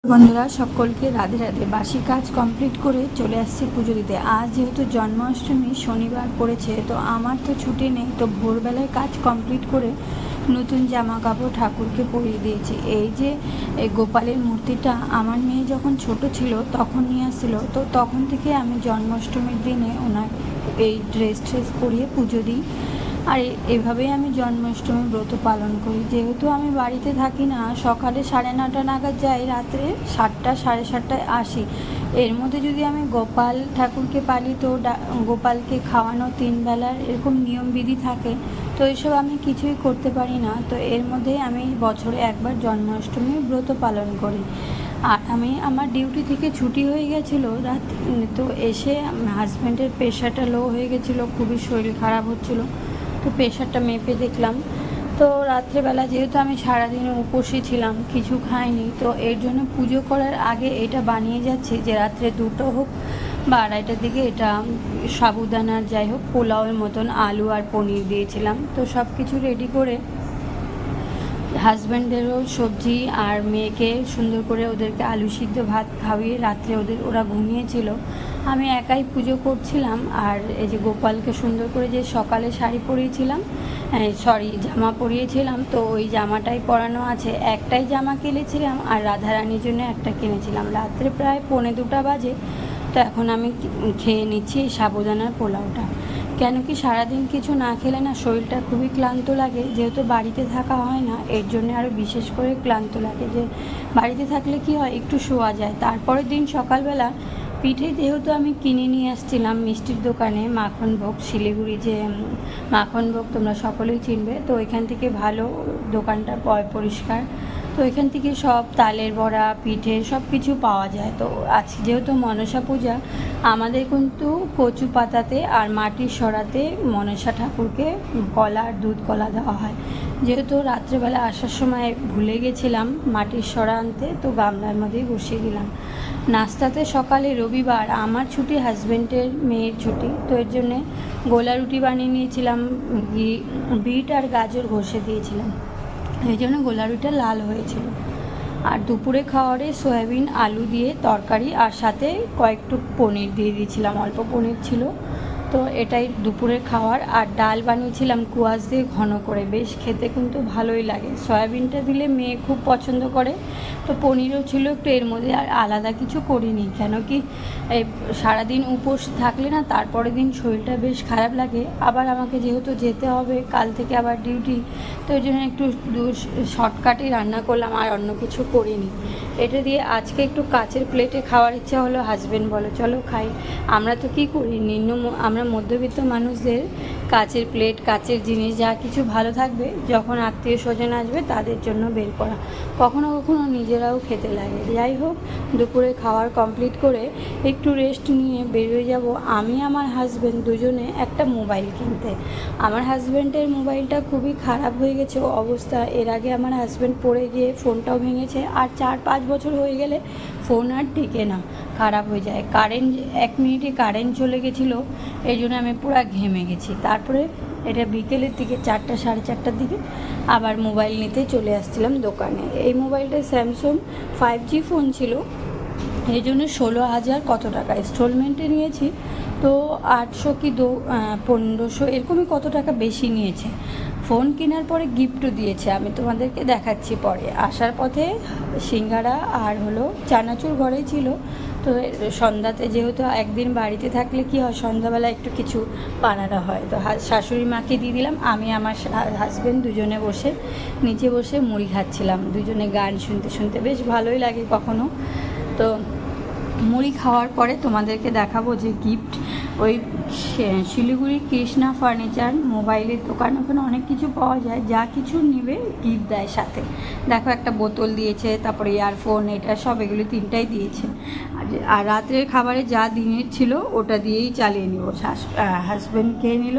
বন্ধুরা সকলকে রাধে রাধে। বাসি কাজ কমপ্লিট করে চলে আসছি পুজো দিতে। আজ যেহেতু জন্মাষ্টমী শনিবার পড়েছে, তো আমার তো ছুটি নেই, তো ভোরবেলায় কাজ কমপ্লিট করে নতুন জামা কাপড় ঠাকুরকে পরিয়ে দিয়েছি। এই যে এই গোপালের মূর্তিটা আমার মেয়ে যখন ছোট ছিল তখন নিয়ে আসছিল, তো তখন থেকে আমি জন্মাষ্টমীর দিনে ওনার এই ড্রেস পরিয়ে পুজো দিই। আর এভাবেই আমি জন্মাষ্টমী ব্রত পালন করি। যেহেতু আমি বাড়িতে থাকি না, সকালে 9:30 নাগাদ যাই, রাত্রে 7টা 7:30টায় আসি। এর মধ্যে যদি আমি গোপাল ঠাকুরকে পালি, তো গোপালকে খাওয়ানো 3 বেলার এরকম নিয়মবিধি থাকে, তো এসব আমি কিছুই করতে পারি না। তো এর মধ্যেই আমি বছরে একবার জন্মাষ্টমী ব্রত পালন করি। আর আমি আমার ডিউটি থেকে ছুটি হয়ে গেছিলো রাত, তো এসে হাজব্যান্ডের প্রেশারটা লো হয়ে গেছিলো, খুবই শরীর খারাপ হচ্ছিলো, তো প্রেশারটা মেপে দেখলাম। তো রাত্রেবেলা যেহেতু আমি সারাদিন উপোসী ছিলাম, কিছু খাইনি, তো এর জন্য পুজো করার আগে এটা বানিয়ে যাচ্ছি যে রাত্রে 2টো হোক বা 2:30টার দিকে এটা সাবুদানার যাই হোক পোলাওয়ের মতন আলু আর পনির দিয়েছিলাম। তো সব কিছু রেডি করে হাজব্যান্ডেরও সবজি আর মেয়েকে সুন্দর করে ওদেরকে আলু সিদ্ধ ভাত খাওয়িয়ে রাত্রে ওরা ঘুমিয়েছিল, আমি একাই পুজো করছিলাম। আর এই যে গোপালকে সুন্দর করে যে সকালে শাড়ি পরিয়েছিলাম, জামা পরিয়েছিলাম, তো ওই জামাটাই পরানো আছে। একটাই জামা কিনেছিলাম আর রাধারানীর জন্য একটা কিনেছিলাম। রাত্রে প্রায় 1:45 বাজে, তো এখন আমি খেয়ে নিচ্ছি এই সাবুদানার পোলাওটা। কেন কি সারাদিন কিছু না খেলে না শরীরটা খুবই ক্লান্ত লাগে, যেহেতু বাড়িতে থাকা হয় না, এর জন্য আরও বিশেষ করে ক্লান্ত লাগে। যে বাড়িতে থাকলে কি হয়, একটু শোয়া যায়। তারপরের দিন সকালবেলা পিঠে যেহেতু আমি কিনে নিয়ে আসছিলাম মিষ্টির দোকানে, মাখনভোগ, শিলিগুড়ি যে মাখনভোগ তোমরা সকলেই চিনবে, তো ওইখান থেকে ভালো, দোকানটা পরিষ্কার, তো এখান থেকে সব তালের বড়া, পিঠে সব কিছু পাওয়া যায়। তো আজ যেহেতু মনসা পূজা, আমাদের কিন্তু কচু পাতাতে আর মাটির সরাতে মনসা ঠাকুরকে কলা আর দুধ কলা দেওয়া হয়। যেহেতু রাত্রেবেলা আসার সময় ভুলে গেছিলাম মাটির সরা আনতে, তো গামলার মধ্যেই বসিয়ে দিলাম। নাস্তাতে সকালে রবিবার আমার ছুটি, হাজব্যান্ডের মেয়ের ছুটি, তো এর জন্যে গোলা রুটি বানিয়ে নিয়েছিলাম, বিট আর গাজর ঘষে দিয়েছিলাম, এই জন্য গোলা রুটিটা লাল হয়েছিল। আর দুপুরে খাওয়ারে সয়াবিন আলু দিয়ে তরকারি, আর সাথে কয়েকটু পনির দিয়ে দিয়েছিলাম, অল্প পনির ছিল, তো এটাই দুপুরের খাওয়ার। আর ডাল বানিয়েছিলাম কুয়াশ দিয়ে ঘন করে, বেশ খেতে কিন্তু ভালোই লাগে। সয়াবিনটা দিলে মেয়ে খুব পছন্দ করে, তো পনিরও ছিল একটু এর মধ্যে। আর আলাদা কিছু করিনি, কেন কি এই সারাদিন উপোস থাকলে না তারপরের দিন শরীরটা বেশ খারাপ লাগে। আবার আমাকে যেহেতু যেতে হবে কাল থেকে আবার ডিউটি, তো ওই জন্য একটু শর্টকাটে রান্না করলাম, আর অন্য কিছু করিনি। এটা দিয়ে আজকে একটু কাচের প্লেটে খাওয়ার ইচ্ছা হলো, হাজব্যান্ড বলো চলো খাই। আমরা তো কী করি, আমরা মধ্যবিত্ত মানুষদের কাচের প্লেট, কাচের জিনিস যা কিছু ভালো থাকবে, যখন আত্মীয় স্বজন আসবে তাদের জন্য বের করা, কখনো কখনো নিজেরাও খেতে লাগে। যাই হোক, দুপুরে খাওয়ার কমপ্লিট করে একটু রেস্ট নিয়ে বেরিয়ে যাব আমি আমার হাজব্যান্ড দুজনে একটা মোবাইল কিনতে। আমার হাজব্যান্ডের মোবাইলটা খুবই খারাপ হয়ে গেছে অবস্থা। এর আগে আমার হাজব্যান্ড পড়ে গিয়ে ফোনটাও ভেঙেছে, আর 4-5 বছর হয়ে গেলে ফোন আর টিকে না, খারাপ হয়ে যায়। কারেন্ট 1 মিনিটে কারেন্ট চলে গেছিলো, এই জন্য আমি পুরো ঘেমে গেছি। তারপরে এটা বিকেলের দিকে 4টা 4:30টার দিকে আবার মোবাইল নিতে চলে আসছিলাম দোকানে। এই মোবাইলটা স্যামসাং 5G ফোন ছিল, এই জন্য 16,000 কত টাকা ইনস্টলমেন্টে নিয়েছি, তো 800 কি 1500 এরকমই কত টাকা বেশি নিয়েছে। ফোন কেনার পরে গিফটও দিয়েছে, আমি তোমাদেরকে দেখাচ্ছি পরে। আসার পথে সিঙ্গারা আর হলো চানাচুর ঘরেই ছিল, তো সন্ধ্যাতে যেহেতু একদিন বাড়িতে থাকলে কি হয়, সন্ধ্যাবেলা একটু কিছু বানানো হয়, তো শাশুড়ি মাকে দিয়ে দিলাম। আমি আমার হাজব্যান্ড দুজনে বসে নিচে বসে মুড়ি খাচ্ছিলাম, দুজনে গান শুনতে শুনতে, বেশ ভালোই লাগে কখনো। তো মুড়ি খাওয়ার পরে তোমাদেরকে দেখাবো যে গিফট, ওই শিলিগুড়ি কৃষ্ণা ফার্নিচার মোবাইলের দোকান, ওখানে অনেক কিছু পাওয়া যায়, যা কিছু নেবে গিফট দেয় সাথে। দেখো একটা বোতল দিয়েছে, তারপরে ইয়ারফোন, এটা সব এগুলি 3টাই দিয়েছে। আর রাত্রের খাবারে যা দিনের ছিল ওটা দিয়েই চালিয়ে নিব। হাজব্যান্ড খেয়ে নিল।